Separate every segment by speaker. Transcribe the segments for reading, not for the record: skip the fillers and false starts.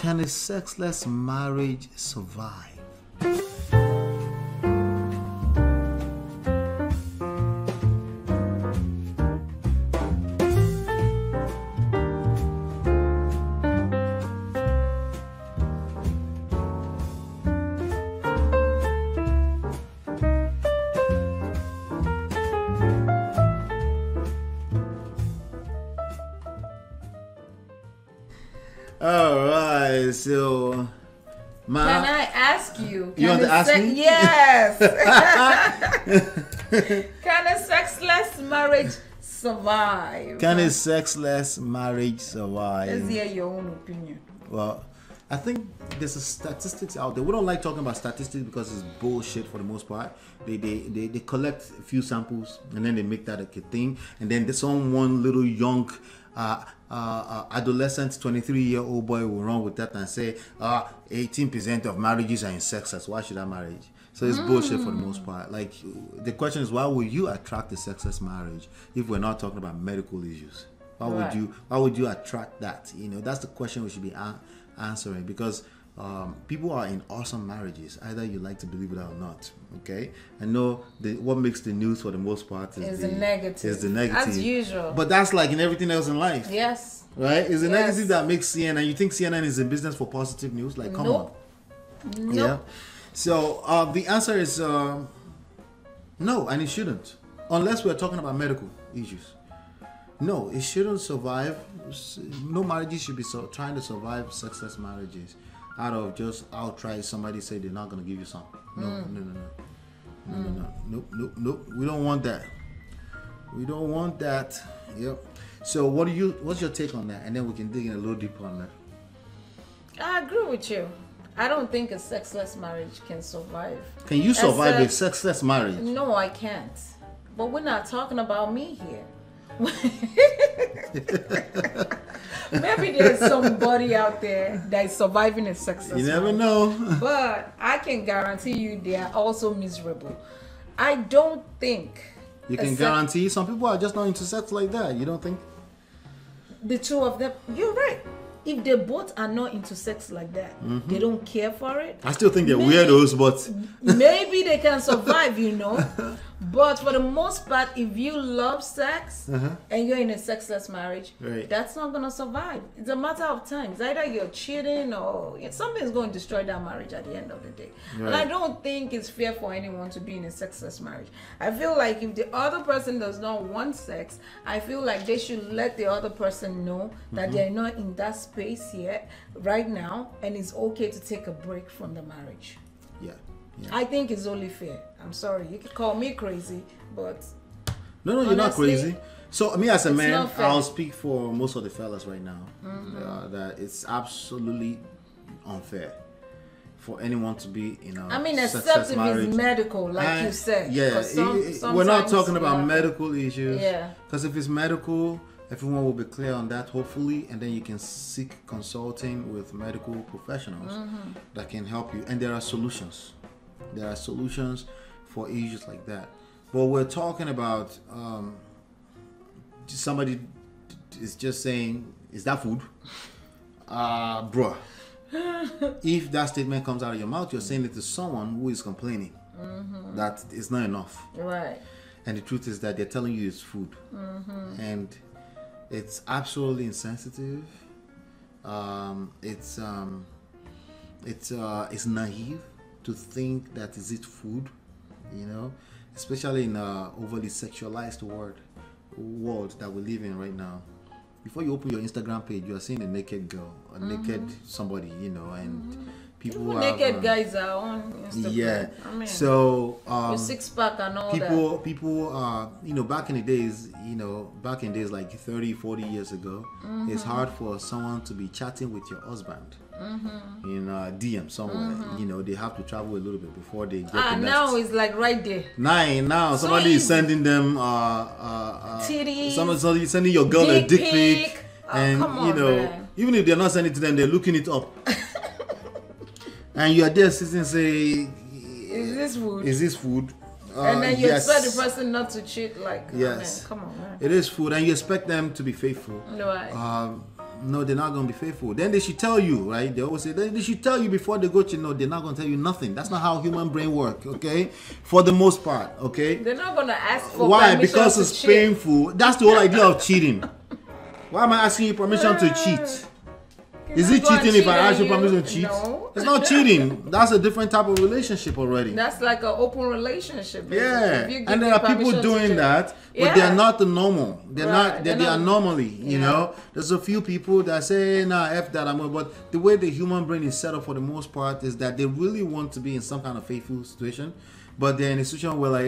Speaker 1: Can a sexless marriage survive? All right, so
Speaker 2: can I ask you?
Speaker 1: You want to ask me?
Speaker 2: Yes. Can a sexless marriage survive?
Speaker 1: Can a sexless marriage survive?
Speaker 2: Let's hear your own opinion.
Speaker 1: Well, I think there's a statistics out there. We don't like talking about statistics because it's bullshit for the most part. They collect a few samples and then they make that a thing, and then there's one little young adolescent 23-year-old boy will run with that and say 18% of marriages are in sexless. Why should I marry? So it's bullshit for the most part. Like, the question is, why would you attract a sexless marriage if we're not talking about medical issues? Why would you attract that? You know, that's the question we should be answering, because people are in awesome marriages, either you like to believe it or not. Okay, I know what makes the news for the most part is the negative.
Speaker 2: As usual.
Speaker 1: But that's like in everything else in life.
Speaker 2: Yes.
Speaker 1: Right? It's the negative that makes CNN. You think CNN is in business for positive news? Like, come on.
Speaker 2: Nope.
Speaker 1: Yeah. So the answer is no, and it shouldn't, unless we're talking about medical issues. No, it shouldn't survive. No marriages should be trying to survive sexless marriages out of just outright somebody say they're not going to give you some. No. Nope. We don't want that. We don't want that. Yep. So what's your take on that? And then we can dig in a little deeper on that.
Speaker 2: I agree with you. I don't think a sexless marriage can survive.
Speaker 1: Can you survive a sexless marriage?
Speaker 2: No, I can't. But we're not talking about me here. Maybe there's somebody out there that is surviving a sexless
Speaker 1: You never
Speaker 2: marriage.
Speaker 1: know.
Speaker 2: But I can guarantee you they are also miserable. I don't think
Speaker 1: You can guarantee some people are just not into sex like that. You don't think?
Speaker 2: The two of them, you're right. If they both are not into sex like that, they don't care for it.
Speaker 1: I still think they're weirdos, but
Speaker 2: maybe they can survive, you know. But for the most part, if you love sex and you're in a sexless marriage, that's not going to survive. It's a matter of time. It's either you're cheating or something's going to destroy that marriage at the end of the day. Right. And I don't think it's fair for anyone to be in a sexless marriage. I feel like if the other person does not want sex, I feel like they should let the other person know that they're not in that space yet, right now, and it's okay to take a break from the marriage.
Speaker 1: Yeah.
Speaker 2: I think it's only fair. I'm sorry, you can call me crazy, but
Speaker 1: no,
Speaker 2: honestly,
Speaker 1: you're not crazy. So me as a man, I'll speak for most of the fellas right now that it's absolutely unfair for anyone to be in a
Speaker 2: except if
Speaker 1: marriage.
Speaker 2: It's medical, like you said.
Speaker 1: Yeah, we're not talking about medical issues.
Speaker 2: Yeah.
Speaker 1: Because if it's medical, everyone will be clear on that, hopefully, and then you can seek consulting with medical professionals that can help you. And there are solutions. There are solutions for issues like that. But we're talking about somebody is just saying, is that food? Bruh. If that statement comes out of your mouth, you're saying it to someone who is complaining that it's not enough.
Speaker 2: Right.
Speaker 1: And the truth is that they're telling you it's food. And it's absolutely insensitive. It's naive to think that is it food, you know, especially in a overly sexualized world that we live in right now. Before you open your Instagram page, you are seeing a naked girl, a naked somebody, you know, and people
Speaker 2: naked guys are on Instagram.
Speaker 1: Yeah. So
Speaker 2: your six pack and all
Speaker 1: people you know, back in the days like 30, 40 years ago, it's hard for someone to be chatting with your husband in DM somewhere. You know, they have to travel a little bit before they get the next.
Speaker 2: Now it's like right there.
Speaker 1: Now somebody is sending them
Speaker 2: titties,
Speaker 1: somebody sending your girl a dick pic, and
Speaker 2: come on,
Speaker 1: you know,
Speaker 2: man.
Speaker 1: Even if they're not sending it to them, they're looking it up. And you are there sitting and say,
Speaker 2: is this food?
Speaker 1: Is this food?
Speaker 2: And then you expect the person not to cheat, like,
Speaker 1: yes.
Speaker 2: Oh, man, come on, man.
Speaker 1: It is food, and you expect them to be faithful.
Speaker 2: Right.
Speaker 1: No, they're not going to be faithful. Then they should tell you, right? They always say they should tell you before they go to. No, they're not going to tell you nothing. That's not how human brain work, okay? For the most part, okay?
Speaker 2: They're not going to ask for
Speaker 1: why?
Speaker 2: permission
Speaker 1: Because
Speaker 2: to
Speaker 1: it's
Speaker 2: cheat.
Speaker 1: painful. That's the whole idea of cheating. Why am I asking you permission to cheat? Is it cheating if I ask you permission to cheat?
Speaker 2: No.
Speaker 1: It's not cheating. That's a different type of relationship already.
Speaker 2: That's like an open relationship. Basically.
Speaker 1: Yeah,
Speaker 2: If you give
Speaker 1: and there
Speaker 2: me
Speaker 1: are people
Speaker 2: permission to
Speaker 1: doing
Speaker 2: cheat.
Speaker 1: that, but
Speaker 2: Yeah.
Speaker 1: they're not the normal. They're
Speaker 2: Right.
Speaker 1: not. They're the anomaly. You know, there's a few people that say, "Nah, f that." But the way the human brain is set up for the most part is that they really want to be in some kind of faithful situation, but they're in a situation where like,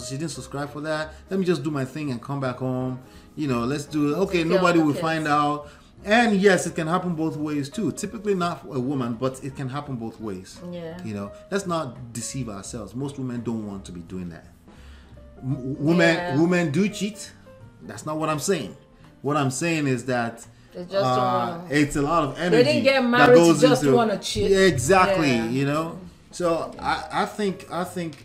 Speaker 1: she didn't subscribe for that. Let me just do my thing and come back home. You know, let's do it. Okay, nobody will find out. And yes, it can happen both ways too. Typically not a woman, but it can happen both ways.
Speaker 2: Yeah.
Speaker 1: You know, let's not deceive ourselves. Most women don't want to be doing that. Women do cheat. That's not what I'm saying. What I'm saying is that
Speaker 2: They just don't wanna,
Speaker 1: it's a lot of energy.
Speaker 2: they didn't get married to just want to cheat.
Speaker 1: Yeah, exactly.
Speaker 2: Yeah.
Speaker 1: You know. So I think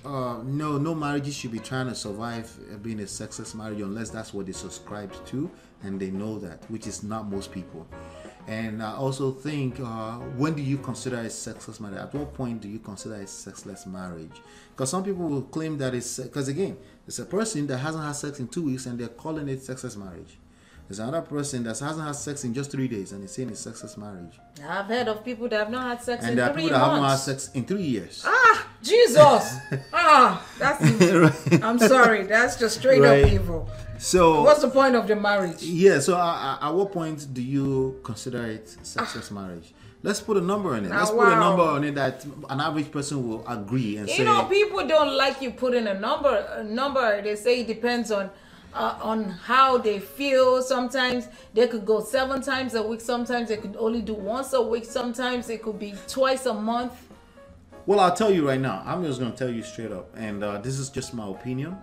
Speaker 1: no marriages should be trying to survive being a sexless marriage unless that's what they subscribe to and they know that, which is not most people. And I also think when do you consider a sexless marriage? At what point do you consider a sexless marriage? Because some people will claim that it's because again, it's a person that hasn't had sex in 2 weeks and they're calling it sexless marriage. There's another person that hasn't had sex in just 3 days and they're saying it's sexless marriage.
Speaker 2: I've heard of people that have not had sex
Speaker 1: And
Speaker 2: in
Speaker 1: there are
Speaker 2: 3
Speaker 1: people that haven't had
Speaker 2: months.
Speaker 1: sex in 3 years.
Speaker 2: Ah, Jesus! That's
Speaker 1: Right.
Speaker 2: I'm sorry. That's just straight
Speaker 1: Right.
Speaker 2: up evil.
Speaker 1: So
Speaker 2: What's the point of the marriage?
Speaker 1: yeah, so at what point do you consider it sexless marriage? Let's put a number on it. Let's put a number on it that an average person will agree and say.
Speaker 2: You know, people don't like you putting a number. They say it depends on how they feel. Sometimes they could go 7 times a week. Sometimes they could only do once a week. Sometimes it could be twice a month.
Speaker 1: Well, I'll tell you right now. I'm just going to tell you straight up. And this is just my opinion.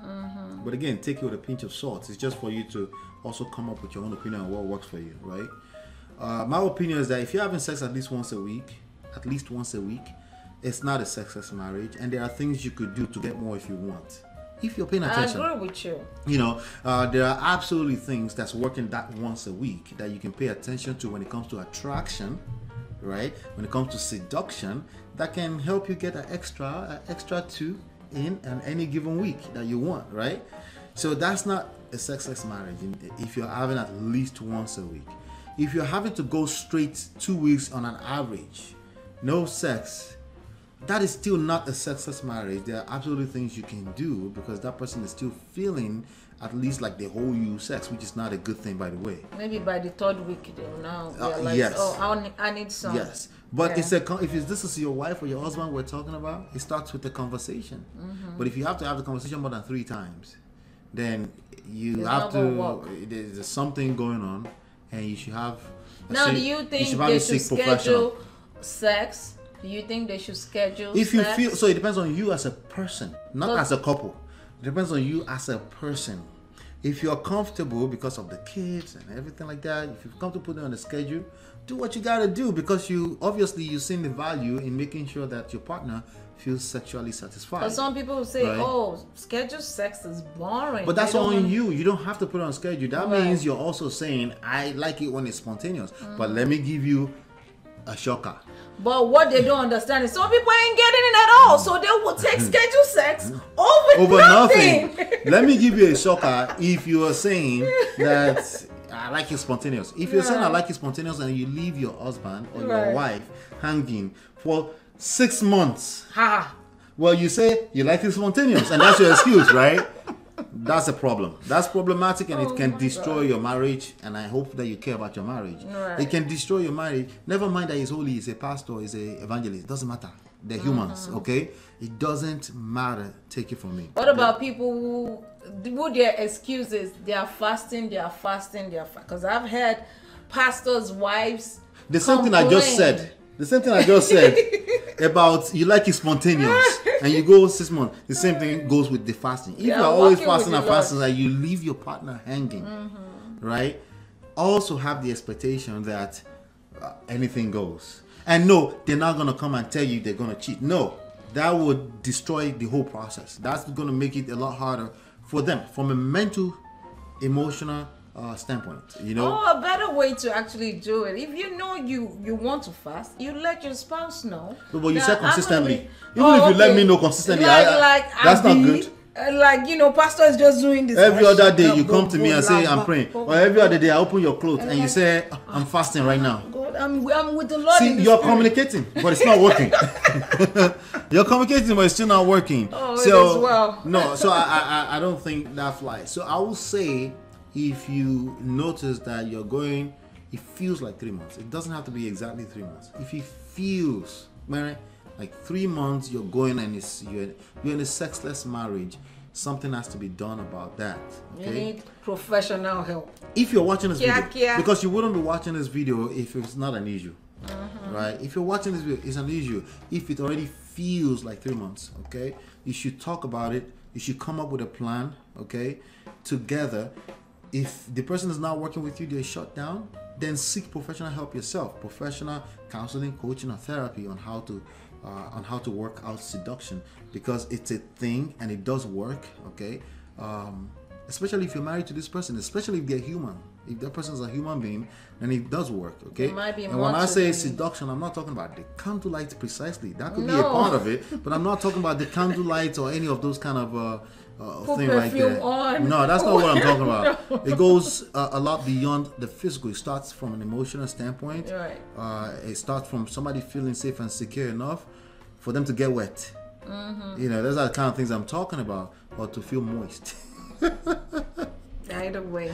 Speaker 1: But again, take it with a pinch of salt. It's just for you to also come up with your own opinion on what works for you, right? My opinion is that if you're having sex at least once a week, it's not a sexless marriage. And there are things you could do to get more if you want. If you're paying attention.
Speaker 2: I agree with you.
Speaker 1: You know, there are absolutely things that's working that once a week that you can pay attention to when it comes to attraction, right? When it comes to seduction, that can help you get an extra 2 in any given week that you want, right? So that's not a sexless marriage if you're having at least once a week. If you're having to go straight 2 weeks on an average, no sex, that is still not a sexless marriage. There are absolutely things you can do because that person is still feeling at least like they owe you sex, which is not a good thing, by the way.
Speaker 2: Maybe by the 3rd week they'll now realize,
Speaker 1: yes.
Speaker 2: oh, I need some.
Speaker 1: Yes, but
Speaker 2: Yeah.
Speaker 1: if this is your wife or your husband we're talking about, it starts with the conversation. But if you have to have the conversation more than 3 times, then you
Speaker 2: It's
Speaker 1: have
Speaker 2: not gonna work.
Speaker 1: to. There's something going on, and you should have.
Speaker 2: Now, do you think they should schedule sex? Do you think they should schedule
Speaker 1: If you
Speaker 2: sex?
Speaker 1: feel so, it depends on you as a person, not
Speaker 2: So-
Speaker 1: as a couple. It depends on you as a person. If you're comfortable because of the kids and everything like that, if you're comfortable putting on a schedule, do what you gotta do because you seen the value in making sure that your partner feels sexually satisfied.
Speaker 2: But some people will say,
Speaker 1: Right.
Speaker 2: oh, scheduled sex is boring.
Speaker 1: But that's
Speaker 2: They don't
Speaker 1: on
Speaker 2: want-
Speaker 1: you. You don't have to put it on schedule. That
Speaker 2: Right.
Speaker 1: means you're also saying, I like it when it's spontaneous. But let me give you a shocker.
Speaker 2: But what they don't understand is some people ain't getting it at all. So they will take scheduled sex over nothing.
Speaker 1: Let me give you a shocker if you are saying that I like it spontaneous. If you're saying I like it spontaneous and you leave your husband or your
Speaker 2: Right.
Speaker 1: wife hanging for 6 months,
Speaker 2: Ha.
Speaker 1: well, you say you like it spontaneous and that's your excuse, right? That's a problem. That's problematic and it can destroy your marriage. And I hope that you care about your marriage.
Speaker 2: Right.
Speaker 1: It can destroy your marriage. Never mind that he's holy, he's a pastor, he's an evangelist. It doesn't matter. They're humans, okay? It doesn't matter. Take it from me.
Speaker 2: What about people who their excuses? They are fasting. Because I've had pastors' wives.
Speaker 1: The same thing I just said. The same thing I just said about you like it spontaneous and you go 6 months. The same thing goes with the fasting. If
Speaker 2: Yeah,
Speaker 1: you're always
Speaker 2: walking with
Speaker 1: fasting
Speaker 2: the
Speaker 1: and fasting and you leave your partner hanging, right? Also have the expectation that anything goes. And no, they're not going to come and tell you they're going to cheat. No, that would destroy the whole process. That's going to make it a lot harder for them from a mental, emotional, standpoint. You know.
Speaker 2: Oh, a better way to actually do it. If you know you want to fast, you let your spouse know.
Speaker 1: But you said consistently.
Speaker 2: Even
Speaker 1: if you let me know consistently, that's not good.
Speaker 2: Like, you know, pastor is just doing this.
Speaker 1: Every other day you come to me and say I'm praying, or every other day I open your clothes and you say I'm fasting right now.
Speaker 2: God, I'm with the Lord.
Speaker 1: See, you're communicating, but it's not working. You're communicating, but it's still not working.
Speaker 2: Oh,
Speaker 1: so
Speaker 2: it is well.
Speaker 1: No, so I don't think that flies. So I will say, if you notice that you're going, it feels like 3 months. It doesn't have to be exactly 3 months. If it feels, man, like 3 months you're going and you're in a sexless marriage, something has to be done about that. Okay?
Speaker 2: You need professional help.
Speaker 1: If you're watching this video, because you wouldn't be watching this video if it's not an issue, right? If you're watching this video, it's an issue. If it already feels like 3 months, okay, you should talk about it. You should come up with a plan, okay, together. If the person is not working with you, they're shut down, then seek professional help yourself. Professional counseling, coaching, or therapy on how to work out seduction, because it's a thing and it does work, okay? Especially if you're married to this person, especially if they're human. If that person is a human being, then it does work, okay?
Speaker 2: It might be
Speaker 1: and when I say seduction, I'm not talking about the candlelight precisely. That could be a part of it, but I'm not talking about the candlelight or any of those kind of thing like that.
Speaker 2: On.
Speaker 1: No, that's not what I'm talking about. No. It goes a lot beyond the physical. It starts from an emotional standpoint.
Speaker 2: Right.
Speaker 1: It starts from somebody feeling safe and secure enough for them to get wet. You know, those are the kind of things I'm talking about, or to feel moist.
Speaker 2: Either way.